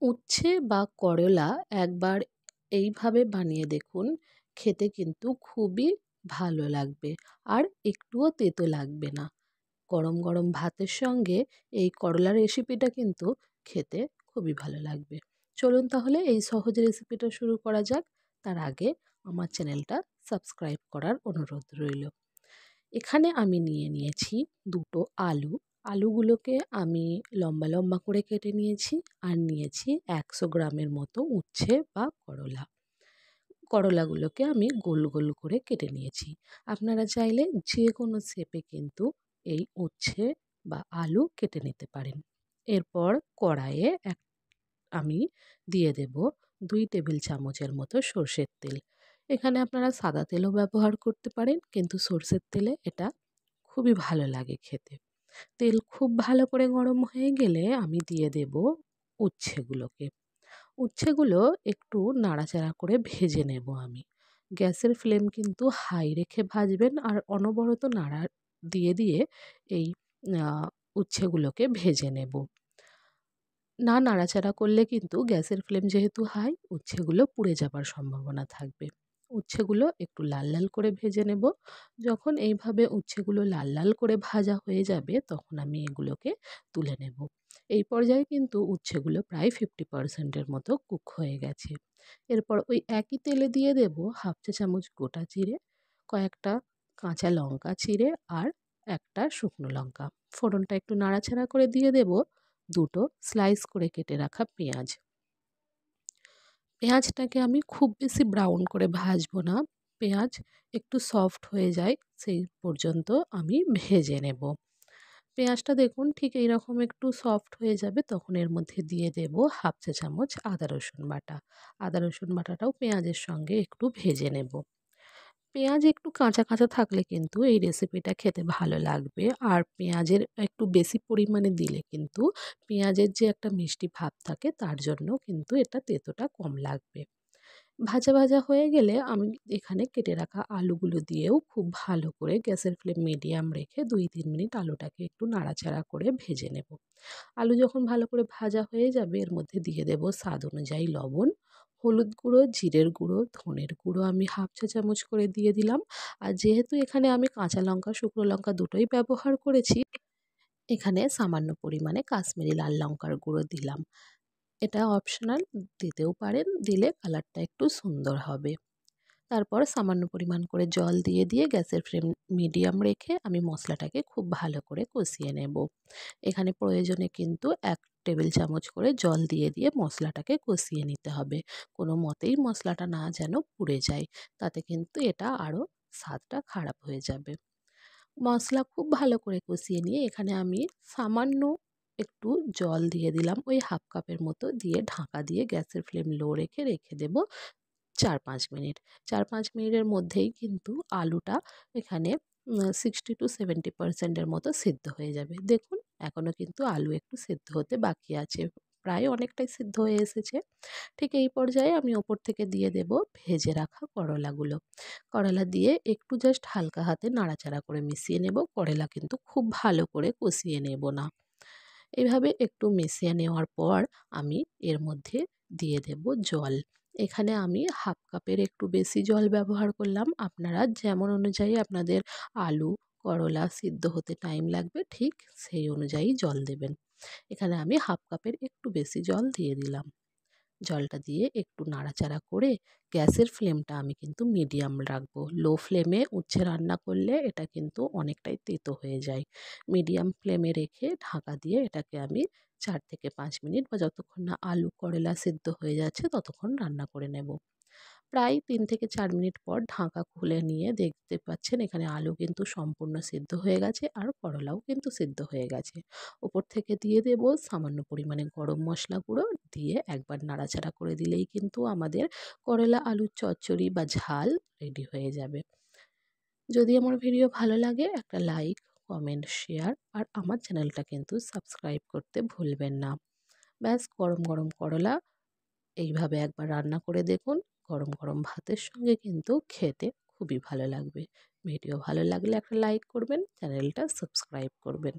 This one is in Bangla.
উচ্ছে বা করলা একবার এইভাবে বানিয়ে দেখুন, খেতে কিন্তু খুবই ভালো লাগবে আর একটুও তেতো লাগবে না। গরম গরম ভাতের সঙ্গে এই করলা রেসিপিটা কিন্তু খেতে খুবই ভালো লাগবে। চলুন তাহলে এই সহজ রেসিপিটা শুরু করা যাক। তার আগে আমার চ্যানেলটা সাবস্ক্রাইব করার অনুরোধ রইল। এখানে আমি নিয়ে নিয়েছি দুটো আলু। আলুগুলোকে আমি লম্বা লম্বা করে কেটে নিয়েছি আর নিয়েছি 100 গ্রামের মতো উচ্ছে বা করলা। করলাগুলোকে আমি গোল গোল করে কেটে নিয়েছি। আপনারা চাইলে যে কোনো শেপে কিন্তু এই উচ্ছে বা আলু কেটে নিতে পারেন। এরপর কড়াইয়ে আমি দিয়ে দেব 2 টেবিল চামচের মতো সর্ষের তেল। এখানে আপনারা সাদা তেলও ব্যবহার করতে পারেন, কিন্তু সর্ষের তেলে এটা খুবই ভালো লাগে খেতে। তেল খুব ভালো করে গরম হয়ে গেলে আমি দিয়ে দেব উচ্ছেগুলোকে। উচ্ছেগুলো একটু নাড়াচাড়া করে ভেজে নেব আমি। গ্যাসের ফ্লেম কিন্তু হাই রেখে ভাজবেন আর অনবরত নাড়া দিয়ে দিয়ে এই উচ্ছেগুলোকে ভেজে নেব। না নাড়াচাড়া করলে কিন্তু গ্যাসের ফ্লেম যেহেতু হাই, উচ্ছেগুলো পুড়ে যাবার সম্ভাবনা থাকবে। উচ্ছেগুলো একটু লাল লাল করে ভেজে নেব। যখন এইভাবে উচ্ছেগুলো লাল লাল করে ভাজা হয়ে যাবে তখন আমি এগুলোকে তুলে নেব। এই পর্যায়ে কিন্তু উচ্ছেগুলো প্রায় 50% এর মতো কুক হয়ে গেছে। এরপর ওই একই তেলে দিয়ে দেব হাফ চা চামচ গোটা জিরে, কয়েকটা কাঁচা লঙ্কা চিড়ে আর একটা শুকনো লঙ্কা। ফোড়নটা একটু নাড়াচাড়া করে দিয়ে দেব দুটো স্লাইস করে কেটে রাখা পেঁয়াজ। পেঁয়াজটাকে আমি খুব বেশি ব্রাউন করে ভাজবো না, পেঁয়াজ একটু সফট হয়ে যায় সেই পর্যন্ত আমি ভেজে নেব। পেঁয়াজটা দেখুন ঠিক এইরকম একটু সফট হয়ে যাবে, তখন এর মধ্যে দিয়ে দেব হাফ চা চামচ আদা রসুন বাটা। আদা রসুন বাটাটাও পেঁয়াজের সঙ্গে একটু ভেজে নেব। পেঁয়াজ একটু কাঁচা কাঁচা থাকলে কিন্তু এই রেসিপিটা খেতে ভালো লাগবে, আর পেঁয়াজের একটু বেশি পরিমাণে দিলে কিন্তু পেঁয়াজের যে একটা মিষ্টি ভাব থাকে তার জন্য কিন্তু এটা তেতোটা কম লাগবে। ভাজা ভাজা হয়ে গেলে আমি এখানে কেটে রাখা আলুগুলো দিয়েও খুব ভালো করে গ্যাসের ফ্লেম মিডিয়াম রেখে 2-3 মিনিট আলুটাকে একটু নাড়াচাড়া করে ভেজে নেব। আলু যখন ভালো করে ভাজা হয়ে যাবে এর মধ্যে দিয়ে দেব স্বাদ অনুযায়ী লবণ, হলুদ গুঁড়ো, জিরের গুঁড়ো, ধনের গুঁড়ো আমি হাফ চা চামচ করে দিয়ে দিলাম। আর যেহেতু এখানে আমি কাঁচা লঙ্কা শুকনো লঙ্কা দুটোই ব্যবহার করেছি, এখানে সামান্য পরিমাণে কাশ্মীরি লাল লঙ্কার গুঁড়ো দিলাম। এটা অপশনাল, দিতেও পারেন, দিলে কালারটা একটু সুন্দর হবে। তারপর সামান্য পরিমাণ করে জল দিয়ে দিয়ে গ্যাসের ফ্লেম মিডিয়াম রেখে আমি মশলাটাকে খুব ভালো করে কষিয়ে নেব। এখানে প্রয়োজনে কিন্তু 1 টেবিল চামচ করে জল দিয়ে দিয়ে মশলাটাকে কষিয়ে নিতে হবে। কোনো মতেই মশলাটা না যেন পুড়ে যায়, তাতে কিন্তু এটা আরও স্বাদটা খারাপ হয়ে যাবে। মশলা খুব ভালো করে কষিয়ে নিয়ে এখানে আমি সামান্য একটু জল দিয়ে দিলাম, ওই হাফ কাপের মতো, দিয়ে ঢাকা দিয়ে গ্যাসের ফ্লেম লো রেখে রেখে দেব 4-5 মিনিট। 4-5 মিনিটের মধ্যেই কিন্তু আলুটা এখানে 60-70% এর মতো সিদ্ধ হয়ে যাবে। দেখুন এখনও কিন্তু আলু একটু সিদ্ধ হতে বাকি আছে, প্রায় অনেকটাই সিদ্ধ হয়ে এসেছে। ঠিক এই পর্যায়ে আমি ওপর থেকে দিয়ে দেব ভেজে রাখা করলাগুলো। করলা দিয়ে একটু জাস্ট হালকা হাতে নাড়াচাড়া করে মিশিয়ে নেব। করলা কিন্তু খুব ভালো করে কষিয়ে নেব না। এভাবে একটু মিশিয়ে নেওয়ার পর আমি এর মধ্যে দিয়ে দেব জল। এখানে আমি হাফ কাপের একটু বেশি জল ব্যবহার করলাম। আপনারা যেমন অনুযায়ী আপনাদের আলু করলা সিদ্ধ হতে টাইম লাগবে ঠিক সেই অনুযায়ী জল দেবেন। এখানে আমি হাফ কাপের একটু বেশি জল দিয়ে দিলাম। জলটা দিয়ে একটু নাড়াচাড়া করে গ্যাসের ফ্লেমটা আমি কিন্তু মিডিয়াম রাখবো। লো ফ্লেমে উচ্ছে রান্না করলে এটা কিন্তু অনেকটাই তেতো হয়ে যায়। মিডিয়াম ফ্লেমে রেখে ঢাকা দিয়ে এটাকে আমি 4 থেকে 5 মিনিট বা যতক্ষণ না আলু করলা সিদ্ধ হয়ে যাচ্ছে ততক্ষণ রান্না করে নেব। প্রায় 3 থেকে 4 মিনিট পর ঢাকা খুলে নিয়ে দেখতে পাচ্ছেন এখানে আলু কিন্তু সম্পূর্ণ সিদ্ধ হয়ে গেছে আর করলাও কিন্তু সিদ্ধ হয়ে গেছে। ওপর থেকে দিয়ে দেব সামান্য পরিমাণে গরম মশলা গুঁড়ো, দিয়ে একবার নাড়াচাড়া করে দিলেই কিন্তু আমাদের করলা আলুর চচ্চড়ি বা ঝাল রেডি হয়ে যাবে। যদি আমার ভিডিও ভালো লাগে একটা লাইক, কমেন্ট, শেয়ার আর আমার চ্যানেলটা কিন্তু সাবস্ক্রাইব করতে ভুলবেন না। ব্যাস, গরম গরম করলা এইভাবে একবার রান্না করে দেখুন। গরম গরম ভাতের সঙ্গে কিন্তু খেতে খুবই ভালো লাগবে। ভিডিও ভালো লাগলে একটা লাইক করবেন, চ্যানেলটা সাবস্ক্রাইব করবেন।